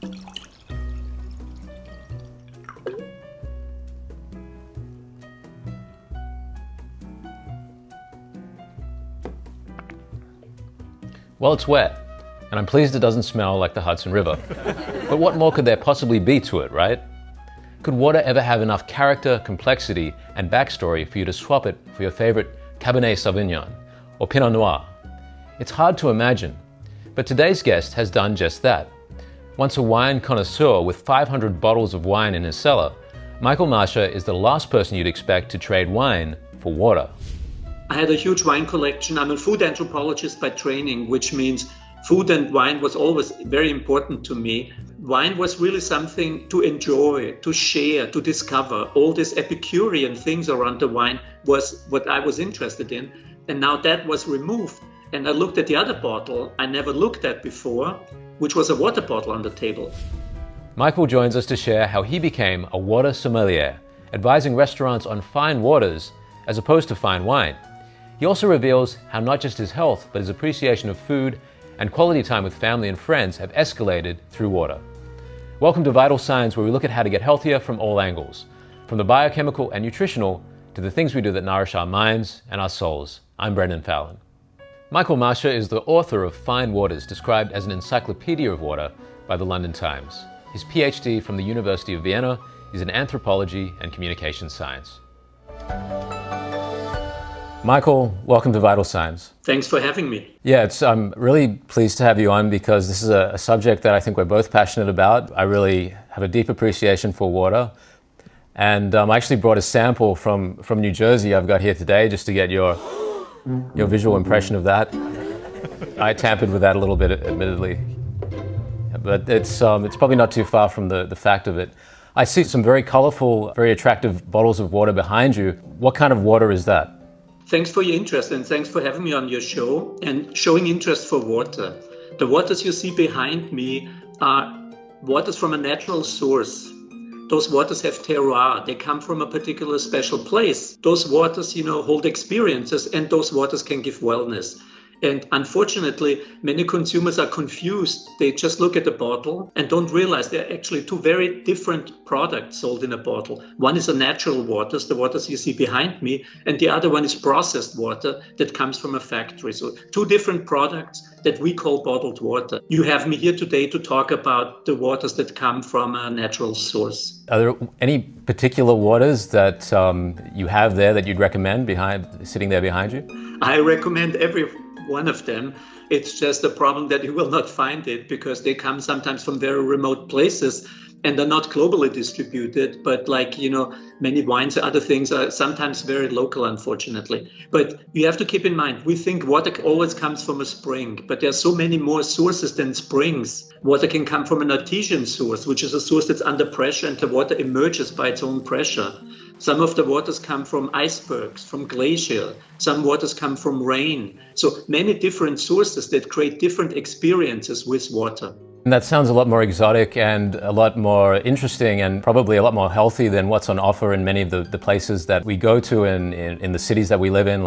Well, it's wet, and I'm pleased it doesn't smell like the Hudson River. But what more could there possibly be to it, right? Could water ever have enough character, complexity, and backstory for you to swap it for your favorite Cabernet Sauvignon or Pinot Noir? It's hard to imagine, but today's guest has done just that. Once a wine connoisseur with 500 bottles of wine in his cellar, Michael Mascha is the last person you'd expect to trade wine for water. I had a huge wine collection. I'm a food anthropologist by training, which means food and wine was always very important to me. Wine was really something to enjoy, to share, to discover. All these Epicurean things around the wine was what I was interested in. And now that was removed. And I looked at the other bottle I never looked at before, which was a water bottle on the table. Michael joins us to share how he became a water sommelier, advising restaurants on fine waters as opposed to fine wine. He also reveals how not just his health, but his appreciation of food and quality time with family and friends have escalated through water. Welcome to Vital Signs, where we look at how to get healthier from all angles, from the biochemical and nutritional to the things we do that nourish our minds and our souls. I'm Brendon Fallon. Michael Mascha is the author of Fine Waters, described as an encyclopedia of water by the London Times. His PhD from the University of Vienna is in anthropology and communication science. Michael, welcome to Vital Signs. Thanks for having me. Yeah, I'm really pleased to have you on because this is a subject that I think we're both passionate about. I really have a deep appreciation for water. And I actually brought a sample from New Jersey I've got here today just to get your visual impression of that. I tampered with that a little bit, admittedly. But it's probably not too far from the fact of it. I see some very colorful, very attractive bottles of water behind you. What kind of water is that? Thanks for your interest and thanks for having me on your show and showing interest for water. The waters you see behind me are waters from a natural source. Those waters have terroir. They come from a particular special place. Those waters, hold experiences, and those waters can give wellness. And unfortunately, many consumers are confused. They just look at the bottle and don't realize there are actually two very different products sold in a bottle. One is a natural waters, the waters you see behind me, and the other one is processed water that comes from a factory. So two different products that we call bottled water. You have me here today to talk about the waters that come from a natural source. Are there any particular waters that you have there that you'd recommend sitting there behind you? I recommend every one of them. It's just a problem that you will not find it because they come sometimes from very remote places and are not globally distributed. But many wines and other things are sometimes very local, unfortunately. But you have to keep in mind, we think water always comes from a spring, but there are so many more sources than springs. Water can come from an artesian source, which is a source that's under pressure and the water emerges by its own pressure. Some of the waters come from icebergs, from glacier. Some waters come from rain. So many different sources that create different experiences with water. And that sounds a lot more exotic and a lot more interesting and probably a lot more healthy than what's on offer in many of the places that we go to in the cities that we live in,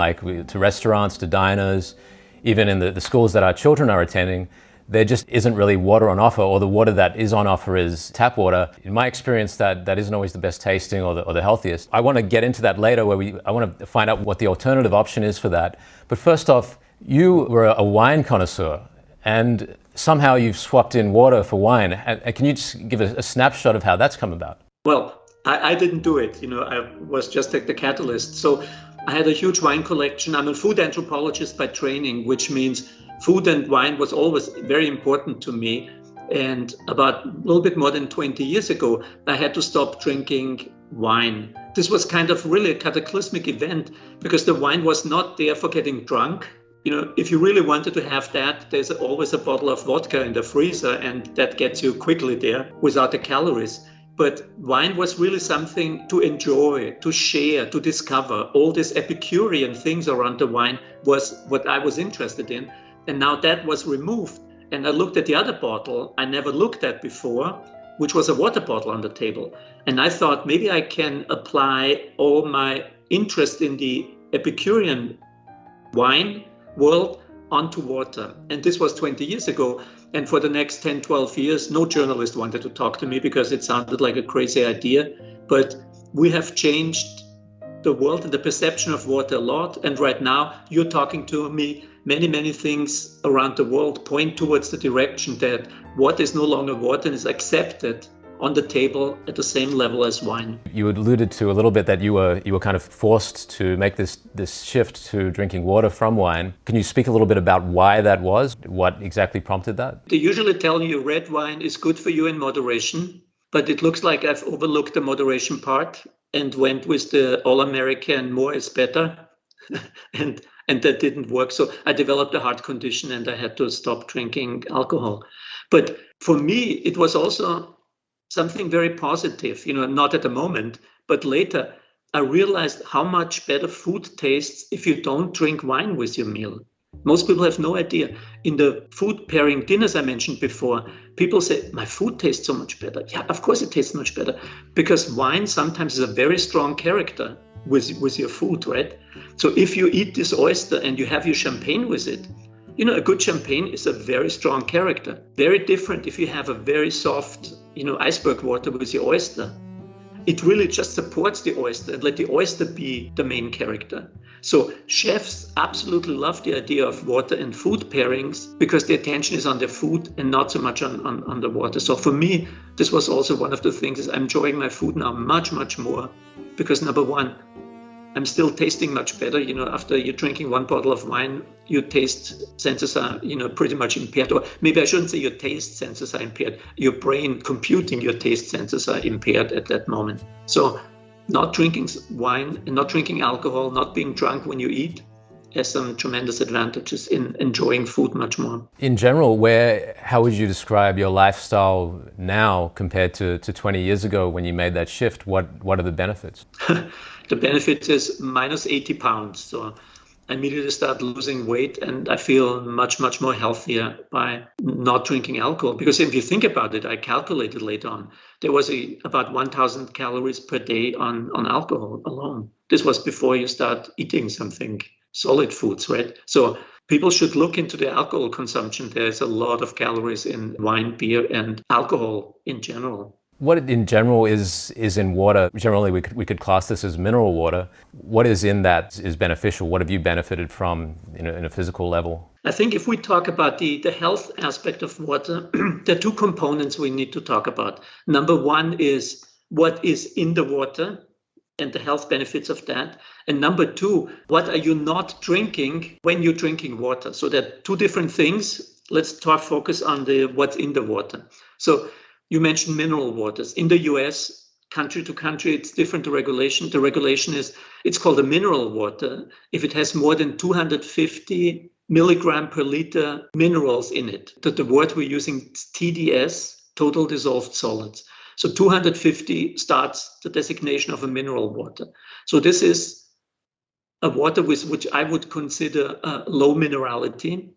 to restaurants, to diners, even in the schools that our children are attending. There just isn't really water on offer, or the water that is on offer is tap water. In my experience, that isn't always the best tasting or the healthiest. I want to get into that later, I want to find out what the alternative option is for that. But first off, you were a wine connoisseur, and somehow you've swapped in water for wine. And can you just give a snapshot of how that's come about? Well, I didn't do it. I was just like the catalyst. So I had a huge wine collection. I'm a food anthropologist by training, which means food and wine was always very important to me. And about a little bit more than 20 years ago, I had to stop drinking wine. This was kind of really a cataclysmic event because the wine was not there for getting drunk. If you really wanted to have that, there's always a bottle of vodka in the freezer, and that gets you quickly there without the calories. But wine was really something to enjoy, to share, to discover. All these Epicurean things around the wine was what I was interested in. And now that was removed. And I looked at the other bottle I never looked at before, which was a water bottle on the table. And I thought maybe I can apply all my interest in the Epicurean wine world onto water. And this was 20 years ago. And for the next 10, 12 years, no journalist wanted to talk to me because it sounded like a crazy idea. But we have changed the world and the perception of water a lot. And right now, you're talking to me, many things around the world point towards the direction that water is no longer water and is accepted on the table at the same level as wine. You alluded to a little bit that you were kind of forced to make this shift to drinking water from wine. Can you speak a little bit about why that was? What exactly prompted that? They usually tell you red wine is good for you in moderation, but it looks like I've overlooked the moderation part and went with the all-American more is better. and that didn't work. So I developed a heart condition and I had to stop drinking alcohol. But for me, it was also something very positive, not at the moment, but later I realized how much better food tastes if you don't drink wine with your meal. Most people have no idea. In the food pairing dinners I mentioned before, people say, my food tastes so much better. Yeah, of course it tastes much better, because wine sometimes is a very strong character with your food, right? So if you eat this oyster and you have your champagne with it, a good champagne is a very strong character. Very different if you have a very soft, iceberg water with your oyster. It really just supports the oyster and let the oyster be the main character. So chefs absolutely love the idea of water and food pairings because the attention is on the food and not so much on the water. So for me, this was also one of the things is I'm enjoying my food now much more because number one, I'm still tasting much better. After you're drinking one bottle of wine, your taste senses are, pretty much impaired. Or maybe I shouldn't say your taste senses are impaired. Your brain computing your taste senses are impaired at that moment. So not drinking wine and not drinking alcohol, not being drunk when you eat has some tremendous advantages in enjoying food much more. In general, how would you describe your lifestyle now compared to 20 years ago when you made that shift? What are the benefits? The benefit is minus 80 pounds. So I immediately start losing weight and I feel much more healthier by not drinking alcohol. Because if you think about it, I calculated later on, there was about 1,000 calories per day on alcohol alone. This was before you start eating something, solid foods, right? So people should look into the alcohol consumption. There's a lot of calories in wine, beer, and alcohol in general. What in general is in water? Generally, we could class this as mineral water. What is in that is beneficial? What have you benefited from in a physical level? I think if we talk about the health aspect of water, there are two components we need to talk about. Number one is what is in the water and the health benefits of that. And number two, what are you not drinking when you're drinking water? So there are two different things. Let's focus on what's in the water. So you mentioned mineral waters. In the US, country to country, it's different, the regulation. The regulation it's called a mineral water if it has more than 250 milligram per liter minerals in it. The word we're using is TDS, total dissolved solids. So 250 starts the designation of a mineral water. So this is a water which I would consider low minerality.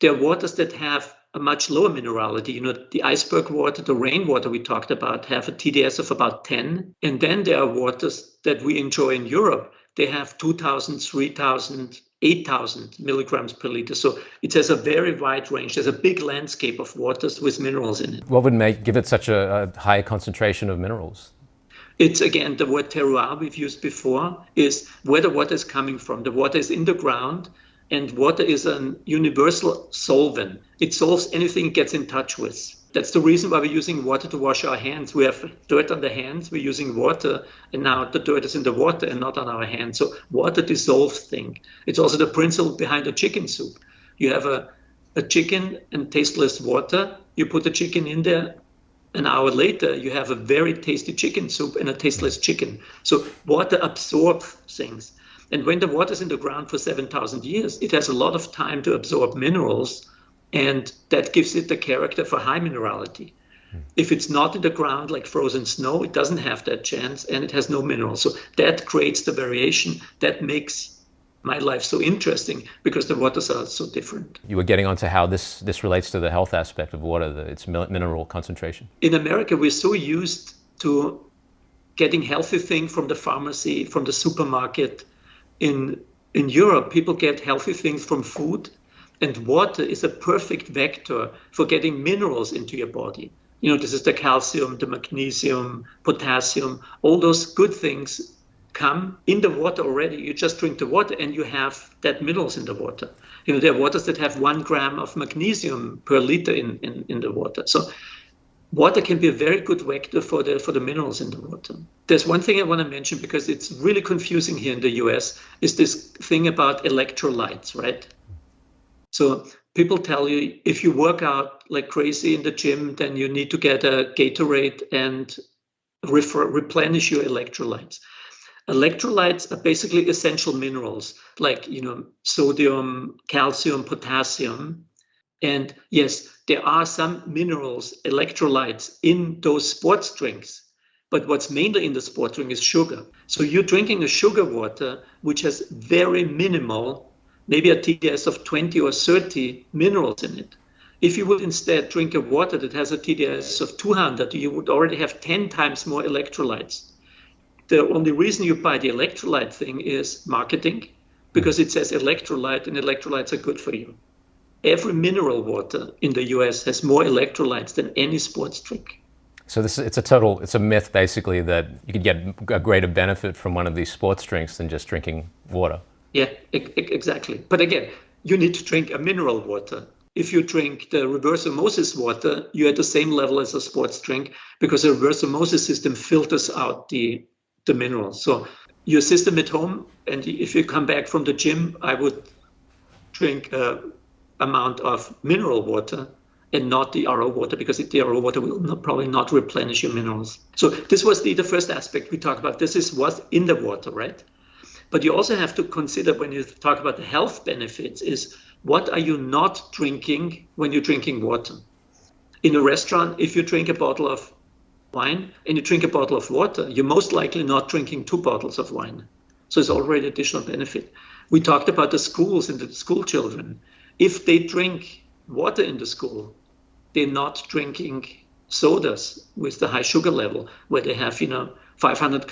There are waters that have a much lower minerality. The iceberg water, the rainwater we talked about, have a TDS of about 10. And then there are waters that we enjoy in Europe. They have 2,000, 3,000, 8,000 milligrams per liter. So it has a very wide range. There's a big landscape of waters with minerals in it. What would give it such a high concentration of minerals? It's, again, the word terroir we've used before is where the water is coming from. The water is in the ground. And water is a universal solvent. It solves anything it gets in touch with. That's the reason why we're using water to wash our hands. We have dirt on the hands, we're using water, and now the dirt is in the water and not on our hands. So water dissolves things. It's also the principle behind a chicken soup. You have a chicken and tasteless water. You put the chicken in there. An hour later, you have a very tasty chicken soup and a tasteless chicken. So water absorbs things. And when the water is in the ground for 7,000 years, it has a lot of time to absorb minerals, and that gives it the character for high minerality. If it's not in the ground like frozen snow, it doesn't have that chance, and it has no minerals. So that creates the variation. That makes my life so interesting because the waters are so different. You were getting onto how this relates to the health aspect of water, its mineral concentration. In America, we're so used to getting healthy things from the pharmacy, from the supermarket. In Europe, people get healthy things from food, And water is a perfect vector for getting minerals into your body. This is the calcium, the magnesium, potassium, all those good things come in the water already. You just drink the water and you have that minerals in the water. There are waters that have 1 gram of magnesium per liter in the water. So water can be a very good vector for the minerals in the water. There's one thing I want to mention because it's really confusing here in the US, is this thing about electrolytes, right? So people tell you if you work out like crazy in the gym, then you need to get a Gatorade and replenish your electrolytes. Electrolytes are basically essential minerals like, sodium, calcium, potassium. And yes, there are some minerals, electrolytes in those sports drinks. But what's mainly in the sports drink is sugar. So you're drinking a sugar water, which has very minimal, maybe a TDS of 20 or 30 minerals in it. If you would instead drink a water that has a TDS of 200, you would already have 10 times more electrolytes. The only reason you buy the electrolyte thing is marketing, because it says electrolyte and electrolytes are good for you. Every mineral water in the US has more electrolytes than any sports drink. So it's a myth basically that you could get a greater benefit from one of these sports drinks than just drinking water. Yeah, exactly. But again, you need to drink a mineral water. If you drink the reverse osmosis water, you're at the same level as a sports drink because the reverse osmosis system filters out the minerals. So your system at home, and if you come back from the gym, I would drink an amount of mineral water and not the RO water, because the RO water will probably not replenish your minerals. So this was the first aspect we talked about. This is what's in the water, right? But you also have to consider when you talk about the health benefits is what are you not drinking when you're drinking water? In a restaurant, if you drink a bottle of wine and you drink a bottle of water, you're most likely not drinking 2 bottles of wine. So it's already additional benefit. We talked about the schools and the school children. If they drink water in the school, they're not drinking sodas with the high sugar level where they have, 500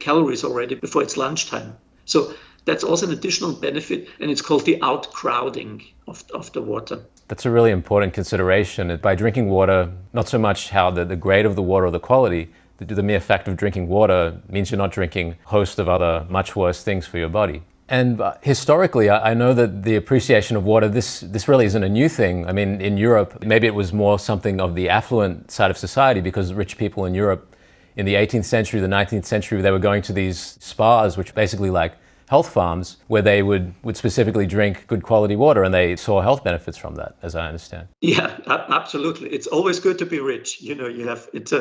calories already before it's lunchtime. So that's also an additional benefit, and it's called the outcrowding of the water. That's a really important consideration. By drinking water, not so much how the grade of the water or the quality, the mere fact of drinking water means you're not drinking a host of other much worse things for your body. And historically, I know that the appreciation of water, this really isn't a new thing. I mean, in Europe, maybe it was more something of the affluent side of society because rich people in Europe in the 18th century, the 19th century, they were going to these spas, which basically like health farms, where they would specifically drink good quality water, and they saw health benefits from that, as I understand. Yeah, absolutely. It's always good to be rich. It's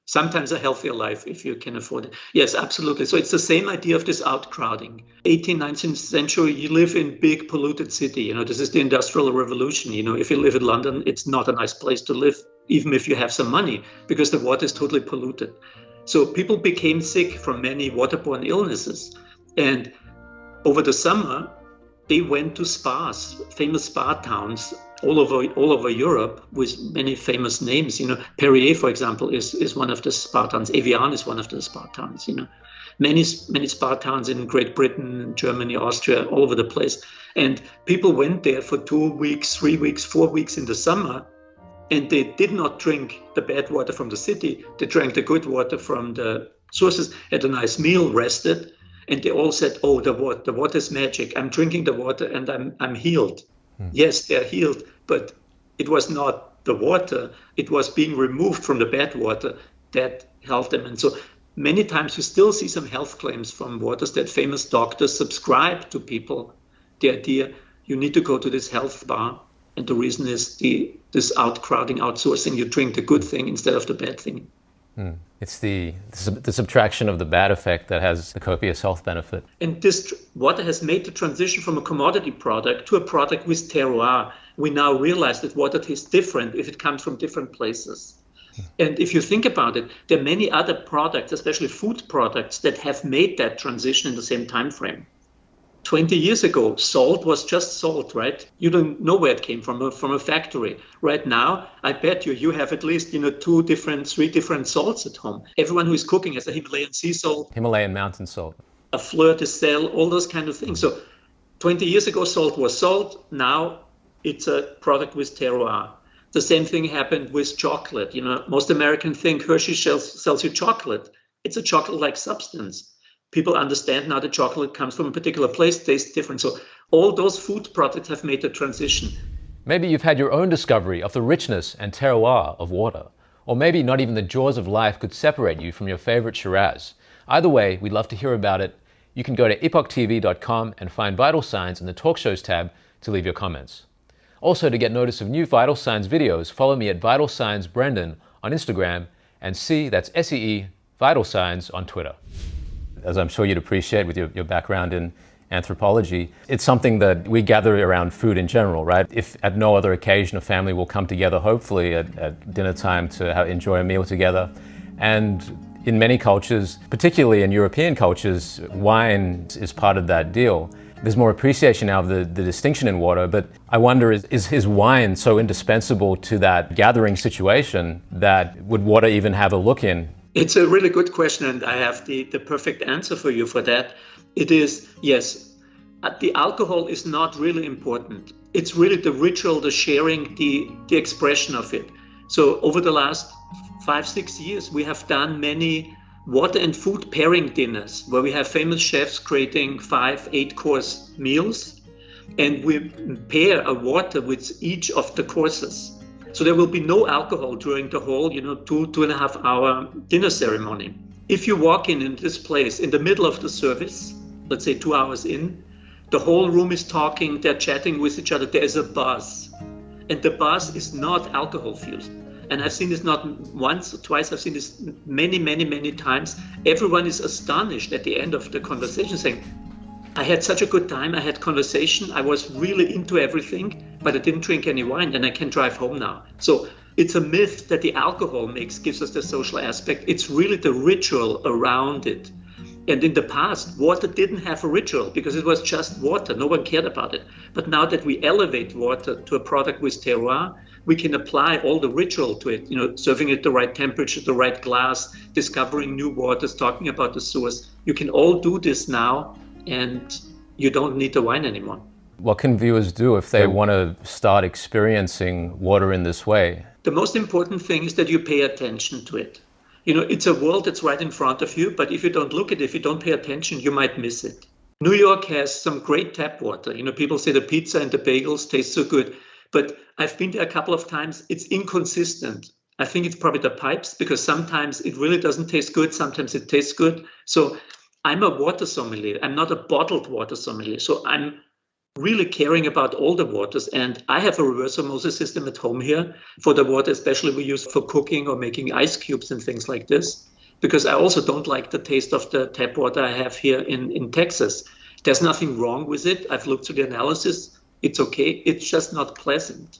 sometimes a healthier life if you can afford it. Yes, absolutely. So it's the same idea of this outcrowding. 18th, 19th century, you live in big polluted city. This is the Industrial Revolution. If you live in London, it's not a nice place to live, even if you have some money, because the water is totally polluted. So people became sick from many waterborne illnesses. And over the summer, they went to spas, famous spa towns all over Europe with many famous names. Perrier, for example, is one of the spa towns. Evian is one of the spa towns. Many spa towns in Great Britain, Germany, Austria, all over the place. And people went there for 2 weeks, 3 weeks, 4 weeks in the summer, and they did not drink the bad water from the city. They drank the good water from the sources, had a nice meal, rested. And they all said, "Oh, the water is magic. I'm drinking the water and I'm healed." Yes, they're healed, but it was not the water. It was being removed from the bad water that helped them. And so many times you still see some health claims from waters that famous doctors subscribe to people. The idea, you need to go to this health bar. And the reason is this outcrowding, outsourcing. You drink the good thing instead of the bad thing. It's the subtraction of the bad effect that has the copious health benefit. And this water has made the transition from a commodity product to a product with terroir. We now realize that water tastes different if it comes from different places. And if you think about it, there are many other products, especially food products, that have made that transition in the same time frame. 20 years ago, salt was just salt, right? You don't know where it came from a factory. Right now, I bet you have at least 3 different salts at home. Everyone who is cooking has a Himalayan sea salt, Himalayan mountain salt, a fleur de sel, all those kind of things. So 20 years ago, salt was salt. Now It's a product with terroir. The same thing happened with chocolate. Most Americans think Hershey sells you chocolate. It's a chocolate-like substance. People understand now that chocolate comes from a particular place, tastes different. So all those food products have made the transition. Maybe you've had your own discovery of the richness and terroir of water. Or maybe not even the jaws of life could separate you from your favorite Shiraz. Either way, we'd love to hear about it. You can go to epochtv.com and find Vital Signs in the Talk Shows tab to leave your comments. Also, to get notice of new Vital Signs videos, follow me at Vital Signs Brendon on Instagram and that's SEE, Vital Signs on Twitter. As I'm sure you'd appreciate with your background in anthropology, it's something that we gather around food in general, right? If at no other occasion a family will come together, hopefully at dinner time to enjoy a meal together. And in many cultures, particularly in European cultures, wine is part of that deal. There's more appreciation now of the distinction in water, but I wonder, is wine so indispensable to that gathering situation that would water even have a look in? It's a really good question, and I have the perfect answer for you for that. It is, yes, the alcohol is not really important. It's really the ritual, the sharing, the expression of it. So over the last 5-6 years, we have done many water and food pairing dinners where we have famous chefs creating 5-8 course meals, and we pair a water with each of the courses. So there will be no alcohol during the whole, 2.5 hour dinner ceremony. If you walk in this place in the middle of the service, let's say 2 hours in, the whole room is talking, they're chatting with each other, there is a buzz. And the buzz is not alcohol fueled. And I've seen this not once or twice, I've seen this many times. Everyone is astonished at the end of the conversation saying, I had such a good time, I had conversation, I was really into everything, but I didn't drink any wine and I can drive home now. So it's a myth that the alcohol gives us the social aspect. It's really the ritual around it. And in the past, water didn't have a ritual because it was just water. No one cared about it. But now that we elevate water to a product with terroir, we can apply all the ritual to it, serving it the right temperature, the right glass, discovering new waters, talking about the source. You can all do this now, and you don't need the wine anymore. What can viewers do if they want to start experiencing water in this way? The most important thing is that you pay attention to it. It's a world that's right in front of you, but if you don't look at it, if you don't pay attention, you might miss it. New York has some great tap water. People say the pizza and the bagels taste so good, but I've been there a couple of times. It's inconsistent. I think it's probably the pipes, because sometimes it really doesn't taste good. Sometimes it tastes good. So I'm a water sommelier. I'm not a bottled water sommelier. So I'm really caring about all the waters. And I have a reverse osmosis system at home here for the water, especially we use for cooking or making ice cubes and things like this, because I also don't like the taste of the tap water I have here in Texas. There's nothing wrong with it. I've looked through the analysis. It's okay. It's just not pleasant.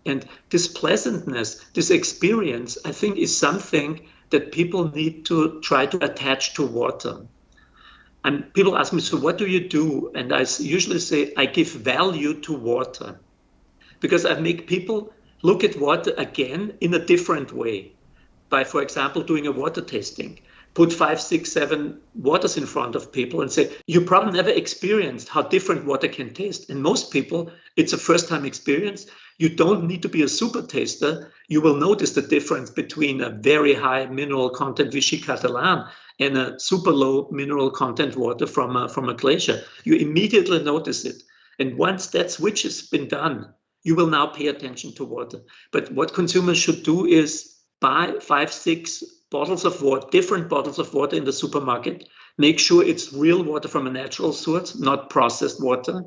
And this pleasantness, this experience, I think is something that people need to try to attach to water. And people ask me, so what do you do? And I usually say, I give value to water, because I make people look at water again in a different way by, for example, doing a water tasting. Put 5, 6, 7 waters in front of people and say, you probably never experienced how different water can taste. And most people, it's a first-time experience. You don't need to be a super taster. You will notice the difference between a very high mineral content Vichy Catalan and a super low mineral content water from a glacier. You immediately notice it. And once that switch has been done, you will now pay attention to water. But what consumers should do is buy 5, 6 bottles of water, different bottles of water in the supermarket. Make sure it's real water from a natural source, not processed water.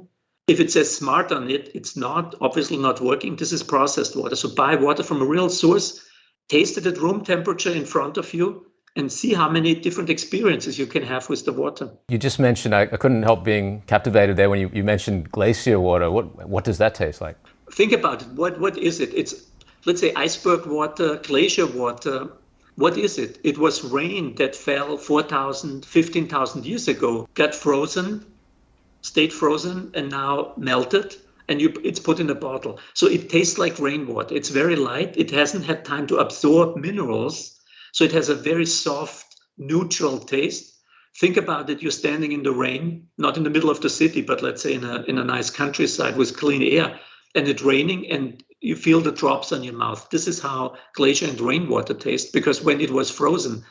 If it says smart on it, it's obviously not working. This is processed water. So buy water from a real source, taste it at room temperature in front of you, and see how many different experiences you can have with the water. You just mentioned, I couldn't help being captivated there when you mentioned glacier water. What does that taste like? Think about it. What is it? It's, let's say, iceberg water, glacier water. What is it? It was rain that fell 4,000, 15,000 years ago, got frozen, stayed frozen, and now melted, and it's put in a bottle. So it tastes like rainwater. It's very light. It hasn't had time to absorb minerals. So it has a very soft, neutral taste. Think about it. You're standing in the rain, not in the middle of the city, but let's say in a nice countryside with clean air. and it's raining and you feel the drops on your mouth. This is how glacier and rainwater taste, because when it was frozen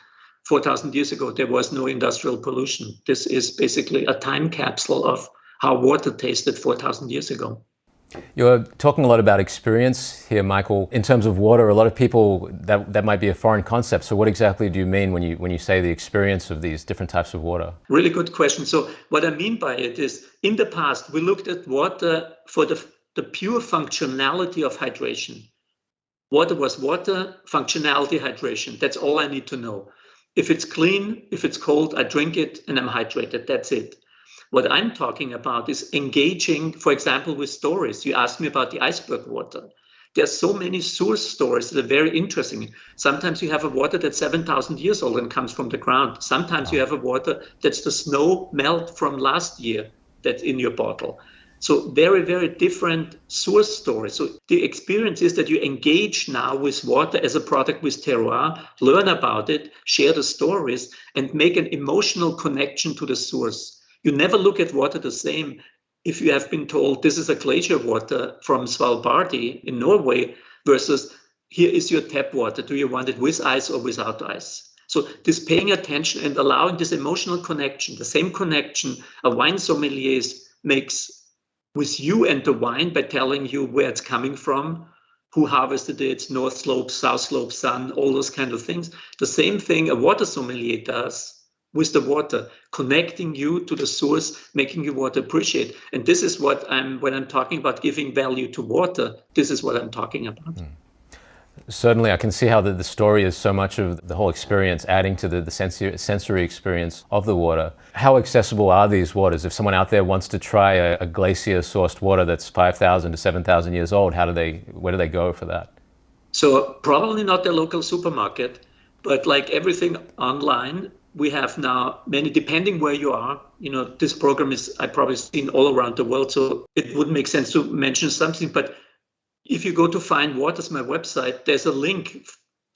4,000 years ago, there was no industrial pollution. This is basically a time capsule of how water tasted 4,000 years ago. You're talking a lot about experience here, Michael. In terms of water, a lot of people, that might be a foreign concept. So what exactly do you mean when you say the experience of these different types of water? Really good question. So what I mean by it is, in the past, we looked at water for the pure functionality of hydration. Water was water, functionality, hydration. That's all I need to know. If it's clean, if it's cold, I drink it and I'm hydrated. That's it. What I'm talking about is engaging, for example, with stories. You asked me about the iceberg water. There's so many source stories that are very interesting. Sometimes you have a water that's 7,000 years old and comes from the ground. Sometimes you have a water that's the snow melt from last year that's in your bottle. So very, very different source stories. So the experience is that you engage now with water as a product with terroir, learn about it, share the stories, and make an emotional connection to the source. You never look at water the same if you have been told this is a glacier water from Svalbard in Norway versus here is your tap water. Do you want it with ice or without ice? So this paying attention and allowing this emotional connection, the same connection a wine sommelier makes with you and the wine by telling you where it's coming from, who harvested it, north slope, south slope, sun, all those kind of things. The same thing a water sommelier does with the water, connecting you to the source, making you water appreciate. And this is what when I'm talking about giving value to water, this is what I'm talking about. Certainly, I can see how the story is so much of the whole experience, adding to the sensory experience of the water. How accessible are these waters? If someone out there wants to try a glacier-sourced water that's 5,000 to 7,000 years old, where do they go for that? So probably not the local supermarket, but like everything online, we have now many, depending where you are. You know, this program is, I probably seen all around the world, so it wouldn't make sense to mention something. But if you go to Fine Waters, my website, there's a link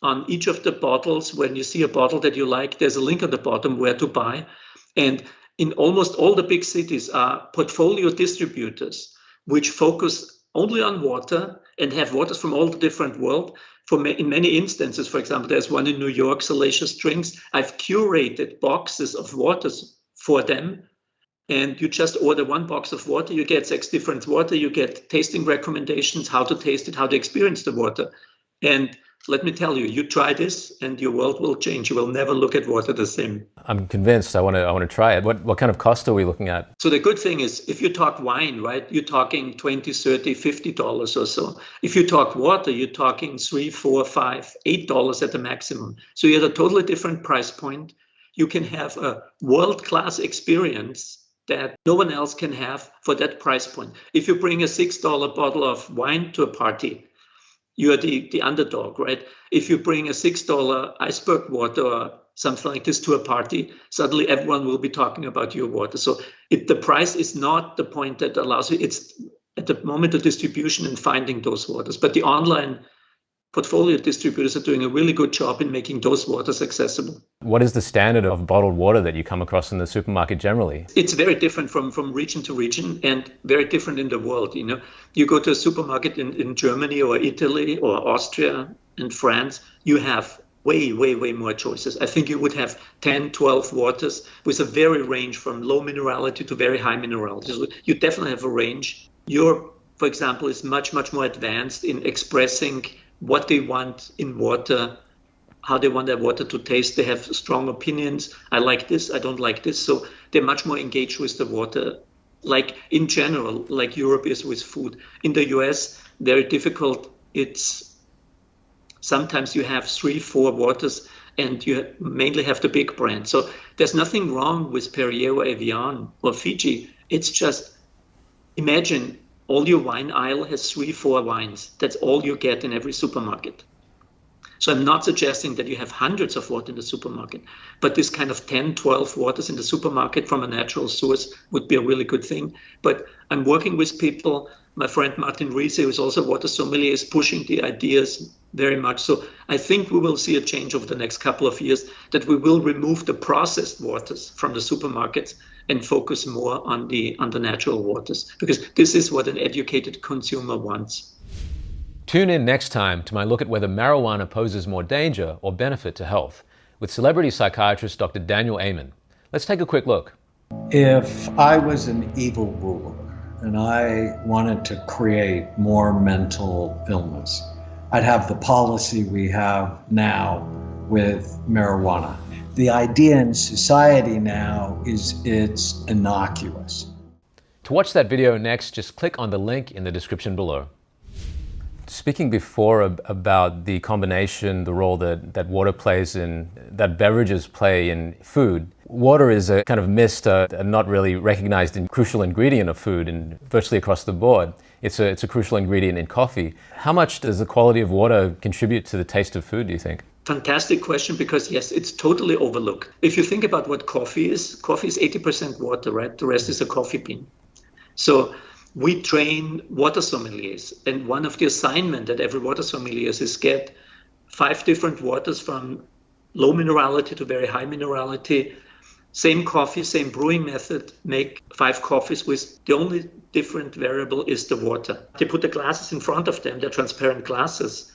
on each of the bottles. When you see a bottle that you like, there's a link at the bottom where to buy. And in almost all the big cities are portfolio distributors, which focus only on water and have waters from all the different world. In many instances, for example, there's one in New York, Salacious Drinks. I've curated boxes of waters for them. And you just order one box of water, you get 6 different water, you get tasting recommendations, how to taste it, how to experience the water. And let me tell you, you try this and your world will change. You will never look at water the same. I'm convinced. I want to try it. What kind of cost are we looking at? So the good thing is, if you talk wine, right, you're talking $20, $30, $50 or so. If you talk water, you're talking $3, $4, $5, $8 at the maximum. So you have a totally different price point. You can have a world-class experience that no one else can have for that price point. If you bring a $6 bottle of wine to a party, you are the underdog, right? If you bring a $6 iceberg water or something like this to a party, suddenly everyone will be talking about your water. So the price is not the point that allows you. It's at the moment of distribution and finding those waters. But the online portfolio distributors are doing a really good job in making those waters accessible. What is the standard of bottled water that you come across in the supermarket generally? It's very different from region to region and very different in the world. You know, you go to a supermarket in Germany or Italy or Austria and France, you have way more choices. I think you would have 10, 12 waters with a very range from low minerality to very high minerality. So you definitely have a range. Europe, for example, is much more advanced in expressing what they want in water, how they want their water to taste. They have strong opinions. I like this, I don't like this. So they're much more engaged with the water, like in general, like Europe is with food. In the US, very difficult. It's sometimes you have 3, 4 waters and you mainly have the big brand. So there's nothing wrong with Perrier or Evian or Fiji. It's just, imagine all your wine aisle has 3, 4 wines. That's all you get in every supermarket. So I'm not suggesting that you have hundreds of water in the supermarket, but this kind of 10, 12 waters in the supermarket from a natural source would be a really good thing. But I'm working with people. My friend Martin Riese, who is also a water sommelier, is pushing the ideas very much. So I think we will see a change over the next couple of years, that we will remove the processed waters from the supermarkets, and focus more on the natural waters, because this is what an educated consumer wants. Tune in next time to my look at whether marijuana poses more danger or benefit to health with celebrity psychiatrist Dr. Daniel Amen. Let's take a quick look. If I was an evil ruler and I wanted to create more mental illness, I'd have the policy we have now with marijuana. The idea in society now is it's innocuous. To watch that video next, just click on the link in the description below. Speaking before about the combination, the role that water plays in, that beverages play in food, water is a kind of missed, a not really recognized crucial ingredient of food and virtually across the board. It's a crucial ingredient in coffee. How much does the quality of water contribute to the taste of food, do you think? Fantastic question, because yes, it's totally overlooked. If you think about what coffee is 80% water, right? The rest is a coffee bean. So we train water sommeliers, and one of the assignment that every water sommelier is get 5 different waters from low minerality to very high minerality. Same coffee, same brewing method, make 5 coffees with the only different variable is the water. They put the glasses in front of them, they're transparent glasses,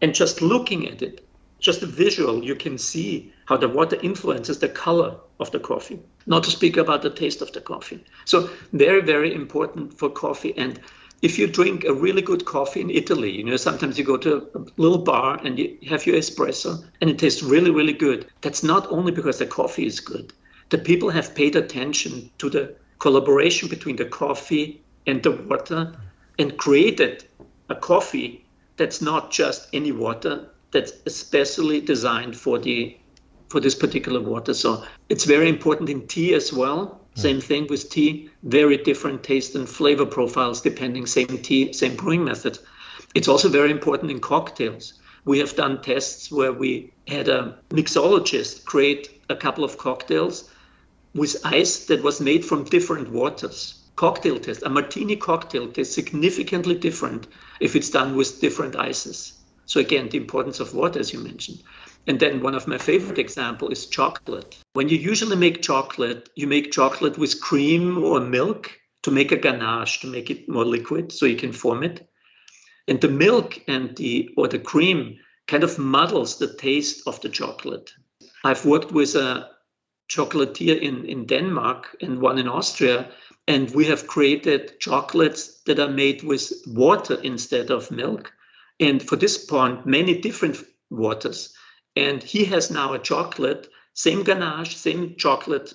and just looking at it, just a visual, you can see how the water influences the color of the coffee, not to speak about the taste of the coffee. So very, very important for coffee. And if you drink a really good coffee in Italy, sometimes you go to a little bar and you have your espresso and it tastes really, really good. That's not only because the coffee is good. The people have paid attention to the collaboration between the coffee and the water and created a coffee that's not just any water, that's especially designed for this particular water. So it's very important in tea as well. Same thing with tea, very different taste and flavor profiles depending, same tea, same brewing method. It's also very important in cocktails. We have done tests where we had a mixologist create a couple of cocktails with ice that was made from different waters. Cocktail test, a martini cocktail tastes significantly different if it's done with different ices. So again, the importance of water, as you mentioned. And then one of my favorite examples is chocolate. When you usually make chocolate, you make chocolate with cream or milk to make a ganache, to make it more liquid so you can form it. And the milk and the cream kind of muddles the taste of the chocolate. I've worked with a chocolatier in Denmark and one in Austria, and we have created chocolates that are made with water instead of milk. And for this point, many different waters. And he has now a chocolate, same ganache, same chocolate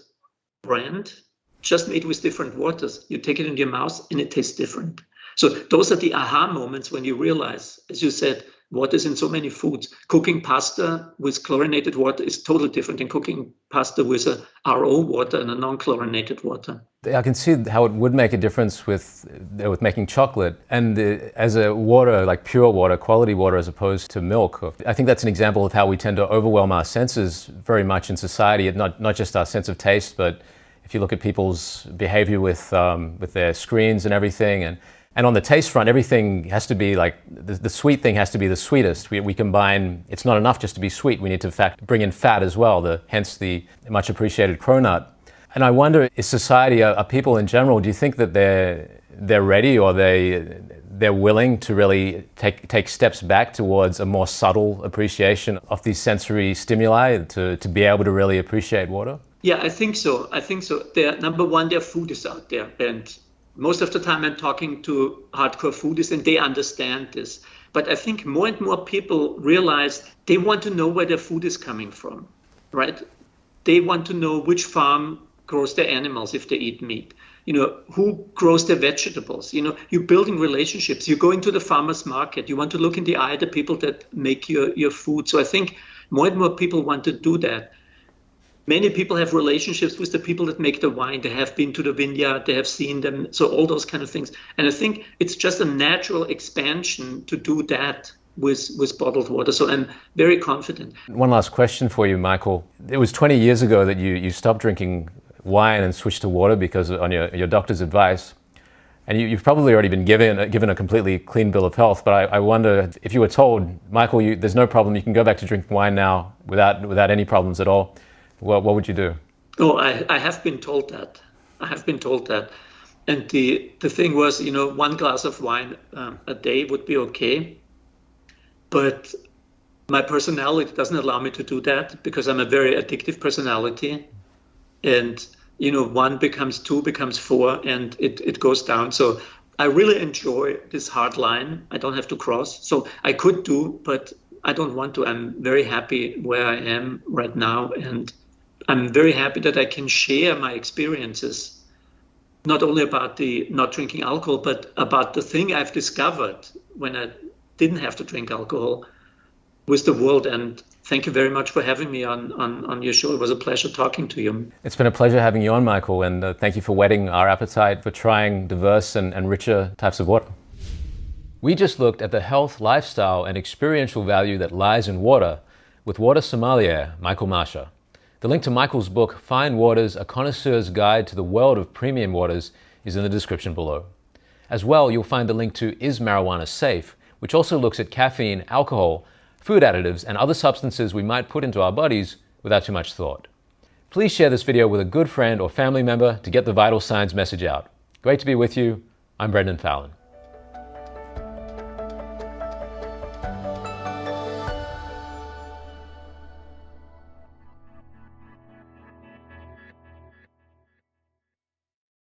brand, just made with different waters. You take it in your mouth and it tastes different. So those are the aha moments when you realize, as you said, water is in so many foods. Cooking pasta with chlorinated water is totally different than cooking pasta with a RO water and a non-chlorinated water. I can see how it would make a difference with making chocolate, and as a water, like pure water, quality water, as opposed to milk. I think that's an example of how we tend to overwhelm our senses very much in society, not just our sense of taste, but if you look at people's behavior with their screens and everything, and on the taste front, everything has to be like, the sweet thing has to be the sweetest. We combine, it's not enough just to be sweet, we need to in fact bring in fat as well, hence the much appreciated cronut. And I wonder, is society, are people in general, do you think that they're ready, or they're willing to really take steps back towards a more subtle appreciation of these sensory stimuli to be able to really appreciate water? Yeah, I think so. Number one, their food is out there. And most of the time I'm talking to hardcore foodies and they understand this. But I think more and more people realize they want to know where their food is coming from, right? They want to know which farm grows their animals if they eat meat. Who grows their vegetables? You're building relationships. You're going to the farmer's market. You want to look in the eye of the people that make your food. So I think more and more people want to do that. Many people have relationships with the people that make the wine. They have been to the vineyard, they have seen them, so all those kind of things. And I think it's just a natural expansion to do that with bottled water. So I'm very confident. One last question for you, Michael. It was 20 years ago that you stopped drinking wine and switched to water because on your doctor's advice. And you've probably already been given a completely clean bill of health, but I wonder if you were told, Michael, there's no problem, you can go back to drinking wine now without any problems at all. What would you do? Oh, I have been told that. I have been told that. And the thing was, you know, 1 glass of wine a day would be okay. But my personality doesn't allow me to do that because I'm a very addictive personality. And, you know, 1 becomes 2, becomes 4, and it goes down. So I really enjoy this hard line I don't have to cross. So I could do, but I don't want to. I'm very happy where I am right now. And I'm very happy that I can share my experiences, not only about the not drinking alcohol, but about the thing I've discovered when I didn't have to drink alcohol with the world. And thank you very much for having me on your show. It was a pleasure talking to you. It's been a pleasure having you on, Michael, and thank you for whetting our appetite for trying diverse and richer types of water. We just looked at the health, lifestyle, and experiential value that lies in water with water sommelier Michael Mascha. The link to Michael's book, Fine Waters, A Connoisseur's Guide to the World of Premium Waters, is in the description below. As well, you'll find the link to Is Marijuana Safe?, which also looks at caffeine, alcohol, food additives, and other substances we might put into our bodies without too much thought. Please share this video with a good friend or family member to get the vital signs message out. Great to be with you. I'm Brendon Fallon.